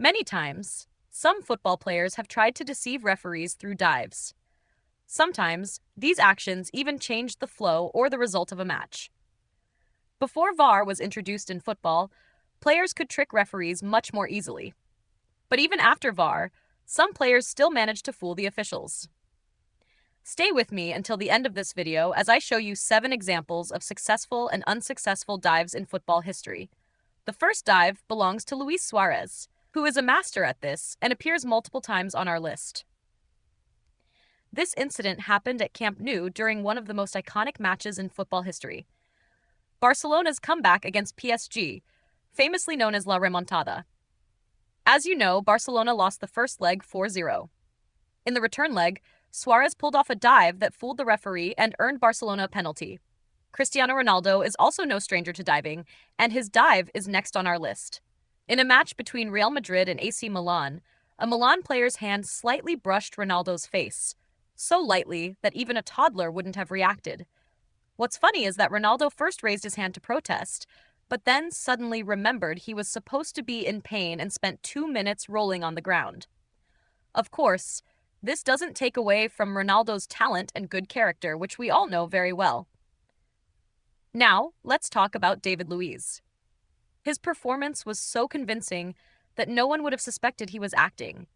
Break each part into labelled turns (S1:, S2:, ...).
S1: Many times, some football players have tried to deceive referees through dives. Sometimes, these actions even changed the flow or the result of a match. Before VAR was introduced in football, players could trick referees much more easily. But even after VAR, some players still managed to fool the officials. Stay with me until the end of this video as I show you 7 examples of successful and unsuccessful dives in football history. The first dive belongs to Luis Suarez, who is a master at this and appears multiple times on our list. This incident happened at Camp Nou during one of the most iconic matches in football history. Barcelona's comeback against PSG, famously known as La Remontada. As you know, Barcelona lost the first leg 4-0. In the return leg, Suarez pulled off a dive that fooled the referee and earned Barcelona a penalty. Cristiano Ronaldo is also no stranger to diving, and his dive is next on our list. In a match between Real Madrid and AC Milan, a Milan player's hand slightly brushed Ronaldo's face, so lightly that even a toddler wouldn't have reacted. What's funny is that Ronaldo first raised his hand to protest, but then suddenly remembered he was supposed to be in pain and spent 2 minutes rolling on the ground. Of course, this doesn't take away from Ronaldo's talent and good character, which we all know very well. Now, let's talk about David Luiz. His performance was so convincing that no one would have suspected he was acting,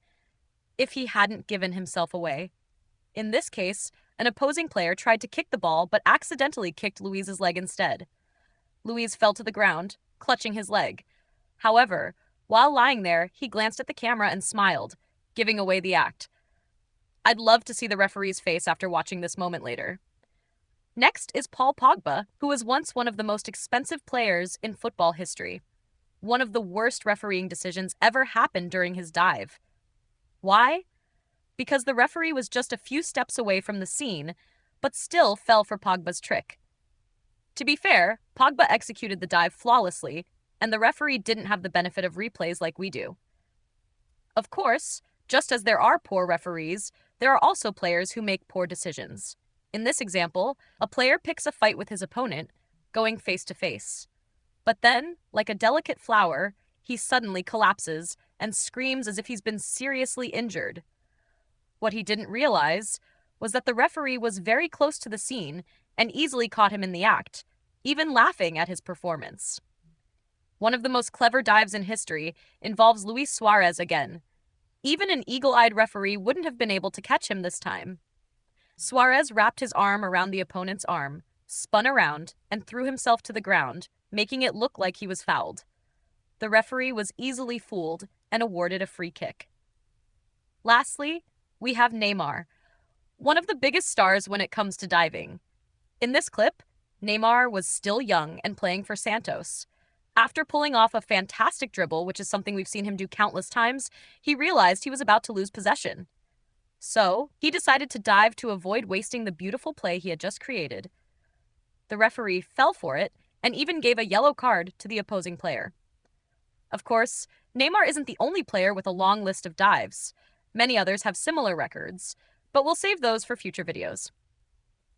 S1: if he hadn't given himself away. In this case, an opposing player tried to kick the ball but accidentally kicked Luiz's leg instead. Luiz fell to the ground, clutching his leg. However, while lying there, he glanced at the camera and smiled, giving away the act. I'd love to see the referee's face after watching this moment later. Next is Paul Pogba, who was once one of the most expensive players in football history. One of the worst refereeing decisions ever happened during his dive. Why? Because the referee was just a few steps away from the scene, but still fell for Pogba's trick. To be fair, Pogba executed the dive flawlessly, and the referee didn't have the benefit of replays like we do. Of course, just as there are poor referees, there are also players who make poor decisions. In this example, a player picks a fight with his opponent, going face to face. But then, like a delicate flower, he suddenly collapses and screams as if he's been seriously injured. What he didn't realize was that the referee was very close to the scene and easily caught him in the act, even laughing at his performance. One of the most clever dives in history involves Luis Suarez again. Even an eagle-eyed referee wouldn't have been able to catch him this time. Suarez wrapped his arm around the opponent's arm, spun around, and threw himself to the ground, making it look like he was fouled. The referee was easily fooled and awarded a free kick. Lastly, we have Neymar, one of the biggest stars when it comes to diving. In this clip, Neymar was still young and playing for Santos. After pulling off a fantastic dribble, which is something we've seen him do countless times, he realized he was about to lose possession. So, he decided to dive to avoid wasting the beautiful play he had just created. The referee fell for it and even gave a yellow card to the opposing player. Of course, Neymar isn't the only player with a long list of dives. Many others have similar records, but we'll save those for future videos.